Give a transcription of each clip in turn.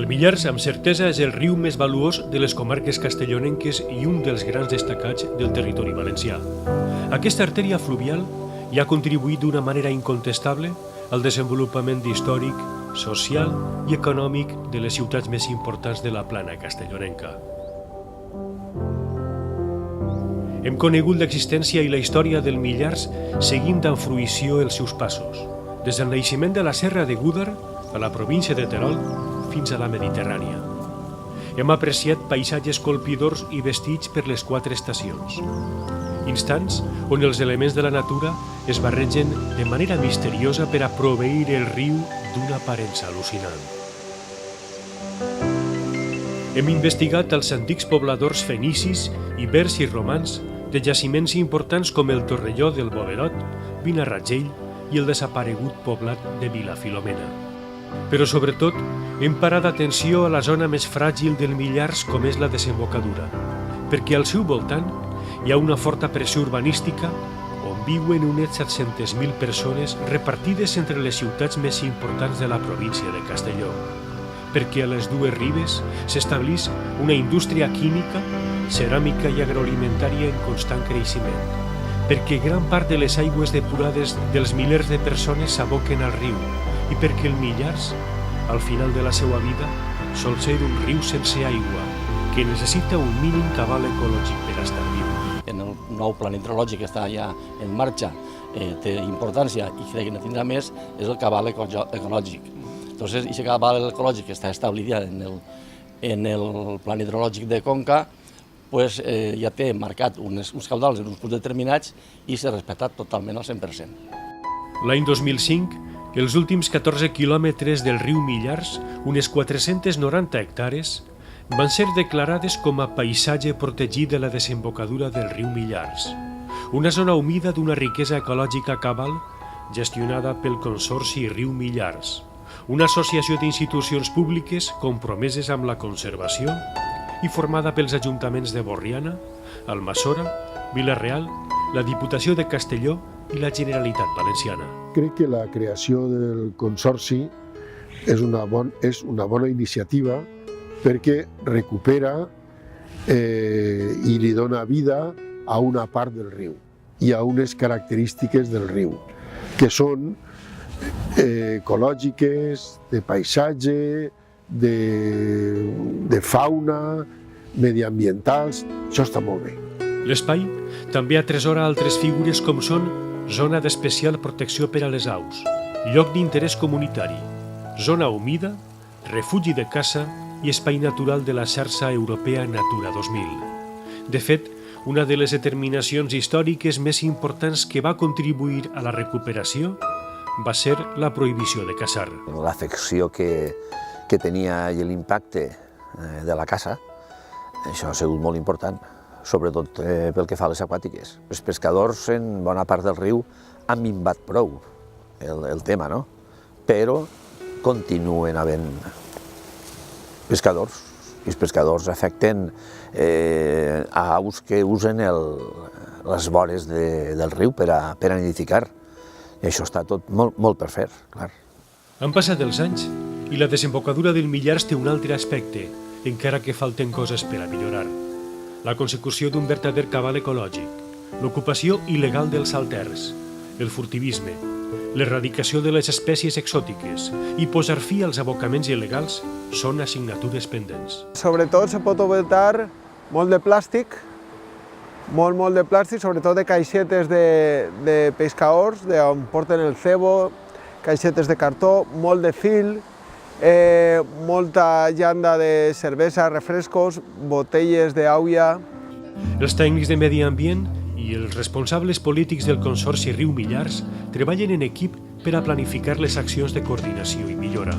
Millars, amb certesa, és el riu més valuós de les comarques castellonenques i un dels grans destacats del territori valencià. Aquesta artèria fluvial hi ha contribuït d'una manera incontestable al desenvolupament històric, social i econòmic de les ciutats més importants de la plana castellonenca. Hem conegut l'existència i la història del Millars seguint amb fruïció els seus passos, des del naixement de la Serra de Gúdar, a la província de Terol, fins a la Mediterrània. Hem apreciat paisatges colpidors i vestits per les 4 estacions. Instants on els elements de la natura es barregen de manera misteriosa per a proveir el riu d'una aparença al·lucinant. Hem investigat els antics pobladors fenicis, ibers i romans de jaciments importants com el Torrelló del Boverot, Vinarragell i el desaparegut poblat de Vila Filomena. Però sobretot hem parat atenció a la zona més fràgil del Millars com és la desembocadura, perquè al seu voltant hi ha una forta pressió urbanística on viuen unes 700.000 persones repartides entre les ciutats més importants de la província de Castelló, perquè a les dues ribes s'establís una indústria química, ceràmica i agroalimentària en constant creixement, perquè gran part de les aigües depurades dels milers de persones s'aboquen al riu i perquè el Millars, al final de la seva vida, sol ser un riu sense aigua, que necessita un mínim cabal ecològic per estar viu. En el nou pla hidrològic que està ja en marxa té importància i crec que no tindrà més, és el cabal ecològic. Entonces, aquest cabal ecològic que està establert ja en el pla hidrològic de Conca, pues, ja té marcat uns caudals en uns punts determinats i s'ha respectat totalment al 100%. L'any 2005, els últims 14 quilòmetres del riu Millars, unes 490 hectàrees, van ser declarades com a paisatge protegit de la desembocadura del riu Millars, una zona humida d'una riquesa ecològica cabal gestionada pel Consorci Riu Millars, una associació d'institucions públiques compromeses amb la conservació i formada pels ajuntaments de Borriana, Almassora, Vila-real, la Diputació de Castelló i la Generalitat Valenciana. Crec que la creació del Consorci és una bona iniciativa perquè recupera i li dona vida a una part del riu i a unes característiques del riu, que són ecològiques, de paisatge, de fauna, mediambientals. Això està molt bé. L'espai també atresora altres figures com són zona d'especial protecció per a les aus, lloc d'interès comunitari, zona humida, refugi de caça i espai natural de la xarxa europea Natura 2000. De fet, una de les determinacions històriques més importants que va contribuir a la recuperació va ser la prohibició de caçar. L'afecció que tenia i l'impacte de la caça, això ha sigut molt important, sobretot pel que fa a les aquàtiques. Els pescadors en bona part del riu han minvat prou el tema, no? Però continuen havent pescadors, i els pescadors afecten aus que usen les vores del riu per a nidificar. I això està tot molt per fer, clar. Han passat els anys i la desembocadura del Millars té un altre aspecte, encara que falten coses per a millorar. La consecució d'un verdader cabal ecològic, l'ocupació il·legal dels salters, el furtivisme, l'erradicació de les espècies exòtiques i posar fi als abocaments il·legals són assignatures pendents. Sobretot se pot evitar molt de plàstic, molt de plàstic, sobretot de caixetes de pescadors, on porten el cebo, caixetes de cartó, molt de fil, molta llanda de cervesa, refrescos, botelles d'aigua. Els tècnics de medi ambient i els responsables polítics del Consorci Riu Millars treballen en equip per a planificar les accions de coordinació i millora.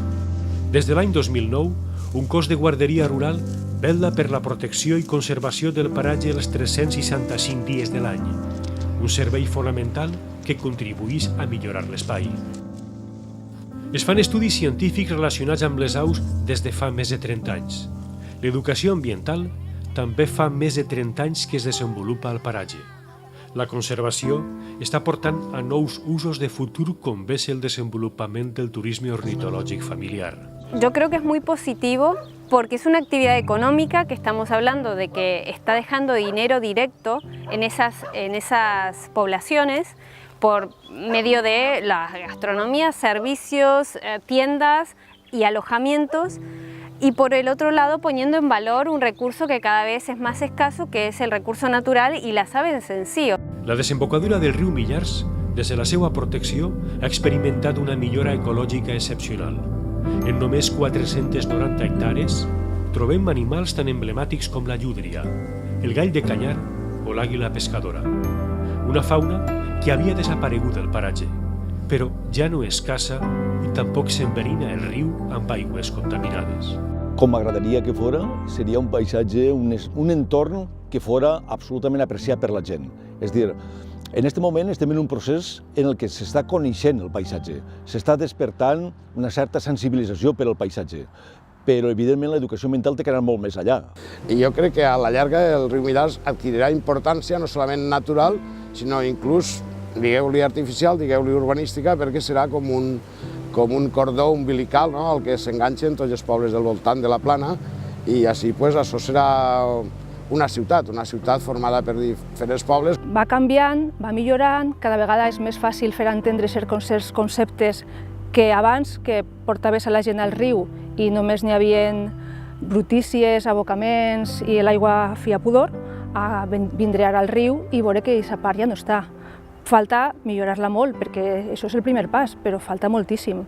Des de l'any 2009, un cos de guarderia rural vetlla per la protecció i conservació del paratge els 365 dies de l'any, un servei fonamental que contribueix a millorar l'espai. Es fan estudis científics relacionats amb les aus des de fa més de 30 anys. L'educació ambiental també fa més de 30 anys que es desenvolupa al paratge. La conservació està portant a nous usos de futur com ve el desenvolupament del turisme ornitològic familiar. Yo creo que es muy positivo porque es una actividad económica que estamos hablando de que está dejando dinero directo en esas poblaciones por medio de la gastronomía, servicios, tiendas y alojamientos, y por el otro lado poniendo en valor un recurso que cada vez es más escaso, que es el recurso natural i les aves en si. La desembocadura del riu Millars, des de la seva protecció, ha experimentat una millora ecològica excepcional. En només 490 hectàrees trobem animals tan emblemàtics com la llúdria, el gall de canyar o l'àguila pescadora. Una fauna que havia desaparegut del paratge, però ja no escassa i tampoc s'enverina el riu amb aigües contaminades. Com m'agradaria que fora, seria un paisatge, un entorn que fora absolutament apreciat per la gent. És a dir, en aquest moment estem en un procés en el que s'està coneixent el paisatge, s'està despertant una certa sensibilització per al paisatge, però evidentment l'educació ambiental té que anar molt més allà. I jo crec que a la llarga el riu Millars adquirirà importància no solament natural, sinó inclús, digueu-li artificial, digueu-li urbanística, perquè serà com un cordó umbilical al que s'enganxen tots els pobles del voltant de la plana, i així això serà una ciutat formada per diferents pobles. Va canviant, va millorant, cada vegada és més fàcil fer entendre certs conceptes que abans, que portaves a la gent al riu i només n'hi havia brutícies, abocaments i l'aigua feia pudor, a vindre ara al riu i veure que aquesta part ja no està. Falta millorar-la molt, perquè això és el primer pas, però falta moltíssim.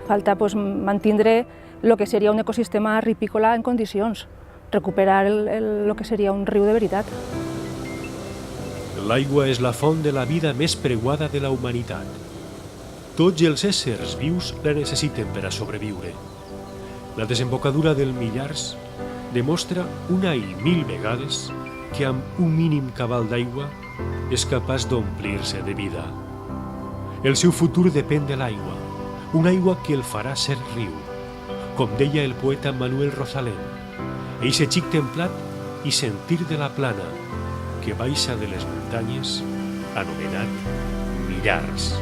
Falta mantenir el que seria un ecosistema ripícola en condicions, recuperar el que seria un riu de veritat. L'aigua és la font de la vida més preuada de la humanitat. Tots els éssers vius la necessiten per a sobreviure. La desembocadura del Millars demostra una i 1000 vegades que amb un mínim cabal d'aigua és capaç d'omplir-se de vida. El seu futur depèn de l'aigua, una aigua que el farà ser riu, com deia el poeta Manuel Rosalén, eixe xic templat i sentir de la plana que baixa de les muntanyes anomenat Millars.